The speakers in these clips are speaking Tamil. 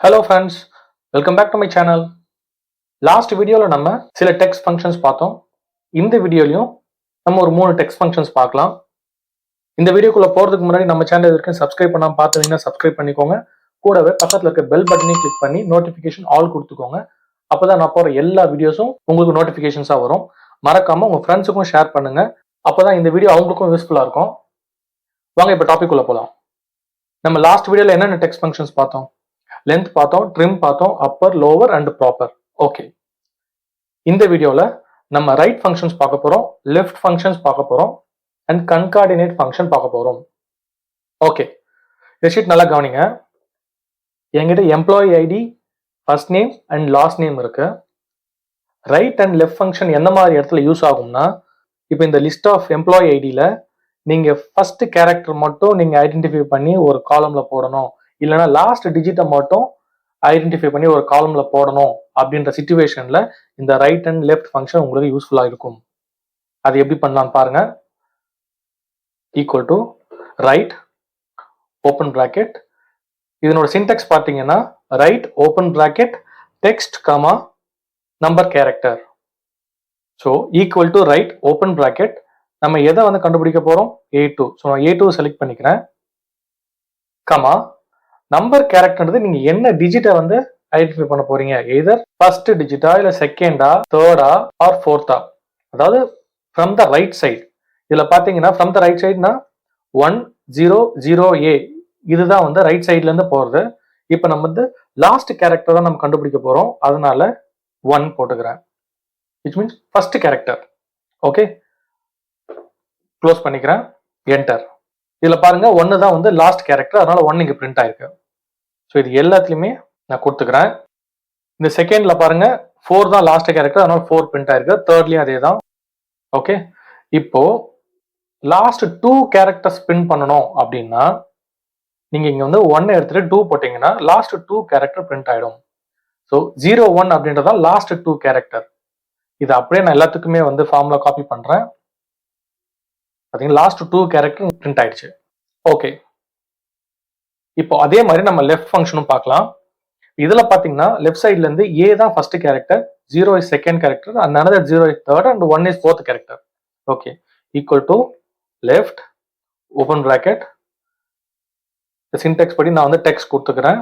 Hello friends, welcome back to my channel. Last வீடியோல நம்ம சில டெக்ஸ்ட் ஃபங்க்ஷன்ஸ் பார்த்தோம். இந்த வீடியோலையும் நம்ம ஒரு 3 டெக்ஸ்ட் ஃபங்க்ஷன்ஸ் பார்க்கலாம். இந்த வீடியோக்குள்ள போறதுக்கு முன்னாடி நம்ம சேனல் இருக்கு சப்ஸ்கிரைப் பண்ணாம பார்த்தீங்கன்னா சப்ஸ்கிரைப் பண்ணிக்கோங்க. கூடவே பக்கத்துல இருக்க பெல் பட்டனையும் கிளிக் பண்ணி நோட்டிஃபிகேஷன் ஆல் கொடுத்துக்கோங்க. அப்பதான் நான் போற எல்லா வீடியோஸும் உங்களுக்கு நோட்டிஃபிகேஷன்ஸா வரும். மறக்காம உங்க ஃப்ரெண்ட்ஸுக்கும் ஷேர் பண்ணுங்க. அப்பதான் இந்த வீடியோ அவங்களுக்கும் யூஸ்ஃபுல்லா இருக்கும். வாங்க இப்ப டாபிக் உள்ள போலாம். நம்ம லாஸ்ட் வீடியோல என்னென்ன டெக்ஸ்ட் ஃபங்க்ஷன்ஸ் பார்த்தோம்? லென்த் பார்த்தோம், ட்ரிம் பார்த்தோம், upper, lower and proper. Okay, இந்த வீடியோல நம்ம ரைட் ஃபங்க்ஷன்ஸ் பார்க்க போறோம், லெஃப்ட் ஃபங்க்ஷன்ஸ் பார்க்க போறோம் அண்ட் கன்கார்டினேட் ஃபங்க்ஷன் பார்க்க போறோம். ஓகே, இந்த ஷீட் நல்லா கவனிங்க. என்கிட்ட employee ID, first name and last name இருக்கு. ரைட் அண்ட் லெஃப்ட் ஃபங்க்ஷன் எந்த மாதிரி இடத்துல யூஸ் ஆகும்னா, இப்போ இந்த லிஸ்ட் ஆஃப் எம்ப்ளாயி ஐடியில நீங்க ஃபர்ஸ்ட் கேரக்டர் மட்டும் நீங்க ஐடென்டிஃபை பண்ணி ஒரு காலம்ல போடணும், இல்லைன்னா லாஸ்ட் டிஜிட்டை மட்டும் ஐடென்டிஃபை பண்ணி ஒரு காலம்ல போடணும் அப்படின்ற சிச்சுவேஷன்ல இந்த ரைட் அண்ட் லெஃப்ட் ஃபங்க்ஷன் உங்களுக்கு யூஸ்ஃபுல்லா இருக்கும். அது எப்படி பண்ணலாம்னு பாருங்க. Equal to right open bracket, இதனோட சின்டெக்ஸ் பார்த்தீங்கன்னா right open bracket text comma number character. So equal to right open bracket, நம்ம எதை வந்து கண்டுபிடிக்க போறோம்? A2. ஸோ நான் A2 செலக்ட் பண்ணிக்கிறேன். கமா நம்பர் கேரக்டர்ன்றது நீங்க என்ன டிஜிட்டை வந்து ஐடென்டிஃபை பண்ண போறீங்க, எதர் ஃபர்ஸ்ட் டிஜிட்டா இல்ல செகண்டா தேர்டா ஆர் ஃபோர்த்தா, அதாவது ஃப்ரம் த ரைட் சைடு. இதுல பாத்தீங்கன்னா ஃப்ரம் த ரைட் சைடுனா 100A இதுதான் வந்து ரைட் சைட்ல இருந்து போறது. இப்ப நம்ம வந்து லாஸ்ட் கேரக்டர் தான் நம்ம கண்டுபிடிக்க போறோம், அதனால 1 போட்டுக்கிறேன், which means first character. Okay, close பண்ணிக்கிறேன், என்டர். இதுல பாருங்க 1 தான் வந்து லாஸ்ட் கேரக்டர், அதனால 1 இங்க பிரிண்ட் ஆயிருக்கு. ஸோ இது எல்லாத்துலயுமே நான் கொடுத்துக்கிறேன். இந்த செகண்ட்ல பாருங்க 4 தான் லாஸ்ட் கேரக்டர், அதனால 4 பிரிண்ட் ஆயிருக்கு. தேர்ட்லயும் அதே தான். ஓகே, இப்போ லாஸ்ட் 2 கேரக்டர்ஸ் பிரிண்ட் பண்ணணும் அப்படின்னா நீங்க இங்க வந்து 1 எடுத்துட்டு 2 போட்டீங்கன்னா லாஸ்ட் 2 கேரக்டர் பிரிண்ட் ஆயிடும். ஸோ 01 அப்படின்றதா லாஸ்ட் 2 கேரக்டர். இது அப்படியே நான் எல்லாத்துக்குமே வந்து ஃபார்முலா காப்பி பண்றேன். பாத்தீங்கன்னா லாஸ்ட் 2 கேரக்டர் பிரிண்ட் ஆயிடுச்சு. ஓகே, இப்போ அதே மாதிரி நம்ம லெஃப்ட் ஃபங்க்ஷனும் பார்க்கலாம். இதுல பாத்தீங்கன்னா லெஃப்ட் சைட்ல இருந்து A தான் first character, 0 is second character and another 0 is third and 1 is fourth character. Okay, equal to left open bracket, இந்த சின்டெக்ஸ் படி நான் வந்து டெக்ஸ்ட் கொடுத்துக்கிறேன்.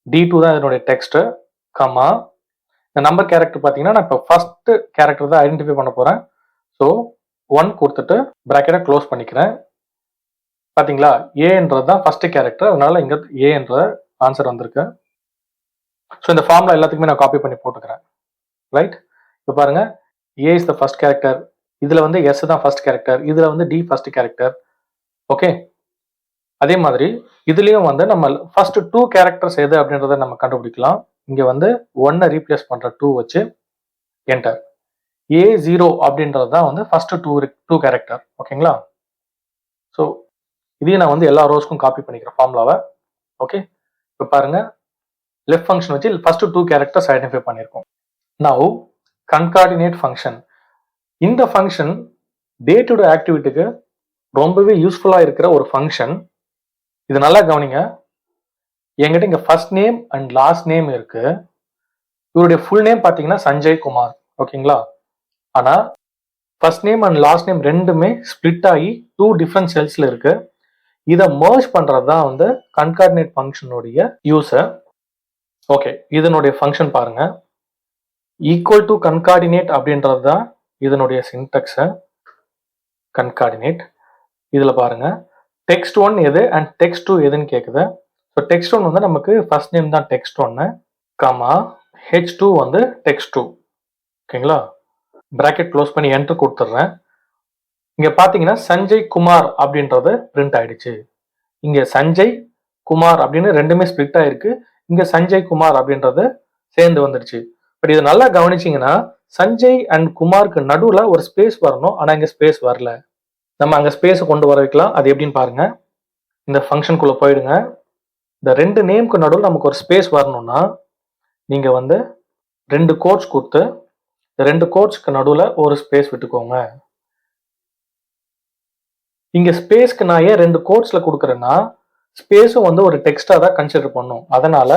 D2 தான் இதனுடைய டெக்ஸ்ட். கமா இந்த நம்பர் கேரக்டர் பாத்தீங்கன்னா நான் இப்போ ஃபர்ஸ்ட் கேரக்டர் தான் ஐடென்டிஃபை பண்ண போறேன். ஸோ 1 கொடுத்துட்டு பிராக்கெட்டை க்ளோஸ் பண்ணிக்கிறேன். பாத்தீங்களா, ஏன்றது தான் ஃபர்ஸ்ட் கேரக்டர், அதனால இங்க ஏன்ற ஆன்சர் வந்திருக்கு. ஸோ இந்த ஃபார்முலா எல்லாத்துக்குமே நான் காப்பி பண்ணி போட்டுக்கிறேன். ரைட், இப்போ பாருங்க A is the first character, இதுல வந்து S தான் ஃபர்ஸ்ட் கேரக்டர், இதுல வந்து D ஃபர்ஸ்ட் கேரக்டர். ஓகே, அதே மாதிரி இதுலயும் வந்து நம்ம ஃபர்ஸ்ட் 2 கேரக்டர்ஸ் எது அப்படின்றத நம்ம கண்டுபிடிக்கலாம். இங்க வந்து 1 ரீப்ளேஸ் பண்ற 2 வச்சு என்டர். A0 அப்படின்றது தான் வந்து ஃபர்ஸ்ட் 2 கேரக்டர். ஓகேங்களா, ஸோ இதையும் நான் வந்து எல்லா ரோஸ்க்கும் காப்பி பண்ணிக்கிறேன் ஃபார்முலாவை. ஓகே, இப்போ பாருங்க லெஃப்ட் ஃபங்க்ஷன் வச்சு ஃபர்ஸ்ட் 2 கேரக்டர்ஸ் ஐடென்டிஃபை பண்ணியிருக்கோம். Now கன்கார்டினேட் function. இந்த ஃபங்க்ஷன் டே டு டே ஆக்டிவிட்டிக்கு ரொம்பவே யூஸ்ஃபுல்லா இருக்கிற ஒரு ஃபங்க்ஷன். இது நல்லா கவனிங்க. என்கிட்ட இங்க first name and last name இருக்கு. இவருடைய ஃபுல் நேம் பாத்தீங்கன்னா சஞ்சய் குமார். ஓகேங்களா, ஆனா first name and last name ரெண்டுமே ஸ்பிளிட் ஆகி 2 டிஃப்ரெண்ட் செல்ஸ்ல இருக்கு. இதை மர்ஜ் பண்றது தான் வந்து கன்கார்டினேட் ஃபங்க்ஷனுடைய யூஸர். ஓகே, இதனுடைய ஃபங்க்ஷன் பாருங்க. ஈக்குவல் டு கன்கார்டினேட் அப்படின்றது தான் இதனுடைய சின்டெக்ஸ். கன்கார்டினேட் இதுல பாருங்க டெக்ஸ்ட் 1 எது அண்ட் டெக்ஸ்ட் 2 எதுன்னு கேக்குது. ஸோ டெக்ஸ்ட் 1 வந்து நமக்கு ஃபர்ஸ்ட் நேம் தான் டெக்ஸ்ட் 1, கமா H2 வந்து டெக்ஸ்ட் 2. ஓகேங்களா, பிராக்கெட் க்ளோஸ் பண்ணி என்டர் கொடுத்துட்றேன். இங்க பாத்தீங்கன்னா சஞ்சய் குமார் அப்படின்றது பிரிண்ட் ஆயிடுச்சு. இங்க சஞ்சய் குமார் அப்படின்னு ரெண்டுமே ஸ்பிளிட் ஆயிருக்கு. இங்க சஞ்சய் குமார் அப்படின்றது சேர்ந்து வந்துருச்சு. பட் இது நல்லா கவனிச்சீங்கன்னா சஞ்சய் அண்ட் குமாருக்கு நடுவுல ஒரு ஸ்பேஸ் வரணும், ஆனா இங்க ஸ்பேஸ் வரல. நம்ம அங்க ஸ்பேஸ் கொண்டு வர வைக்கலாம். அது எப்படின்னு பாருங்க. இந்த ஃபங்க்ஷனுக்குள்ள போயிடுங்க. இந்த 2 நேம்க்கு நடுவில் நமக்கு ஒரு ஸ்பேஸ் வரணும்னா நீங்க வந்து 2 கோட்ஸ் கொடுத்து இந்த 2 கோட்ஸ்க்கு நடுவுல ஒரு ஸ்பேஸ் விட்டுக்கோங்க. இங்க ஸ்பேஸ்க்கு நான் ஏன் 2 கோட்ஸ்ல கொடுக்குறேன்னா ஸ்பேஸும் வந்து ஒரு டெக்ஸ்டா தான் கன்சிடர் பண்ணும். அதனால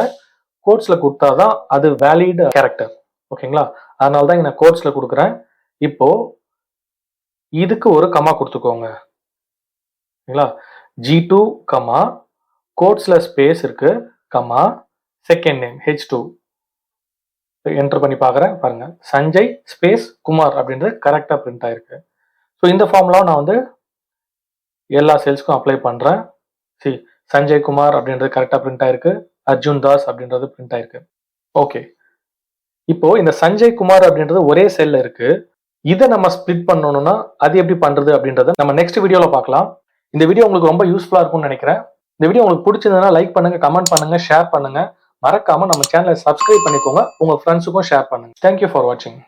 கோட்ஸ்ல கொடுத்தாதான் அது வேலிட் கேரக்டர். ஓகேங்களா? அதனால தான் நான் கோட்ஸ்ல கொடுக்குறேன். இப்போ இதுக்கு ஒரு கமா கொடுத்துக்கோங்க. ஓகேங்களா? G2 கமா கோட்ஸ்ல ஸ்பேஸ் இருக்கு comma second name H2 enter பண்ணி பார்க்குறேன். பாருங்க, சஞ்சய் ஸ்பேஸ் குமார் அப்படின்றது கரெக்டா பிரிண்ட் ஆயிருக்கு. ஸோ இந்த ஃபார்முலா நான் வந்து எல்லா சேல்ஸ்க்கும் அப்ளை பண்றேன். சி, சஞ்சய் குமார் அப்படின்றது கரெக்டா பிரிண்ட் ஆயிருக்கு. அர்ஜுன் தாஸ் அப்படின்றது பிரிண்ட் ஆயிருக்கு. ஓகே, இப்போ இந்த சஞ்சய் குமார் அப்படின்றது ஒரே செல்ல இருக்கு. இதை நம்ம ஸ்பிளிட் பண்ணணும்னா அது எப்படி பண்றது அப்படின்றத நம்ம நெக்ஸ்ட் வீடியோல பார்க்கலாம். இந்த வீடியோ உங்களுக்கு ரொம்ப யூஸ்ஃபுல்லா இருக்கும்னு நினைக்கிறேன். இந்த வீடியோ உங்களுக்கு பிடிச்சிருந்ததுன்னா லைக் பண்ணுங்க, கமெண்ட் பண்ணுங்க, ஷேர் பண்ணுங்க. மறக்காம நம்ம சேனலை சப்ஸ்கிரைப் பண்ணிக்கோங்க. உங்க ஃப்ரெண்ட்ஸுக்கும் ஷேர் பண்ணுங்க. தேங்க்யூ ஃபார் வாட்சிங்.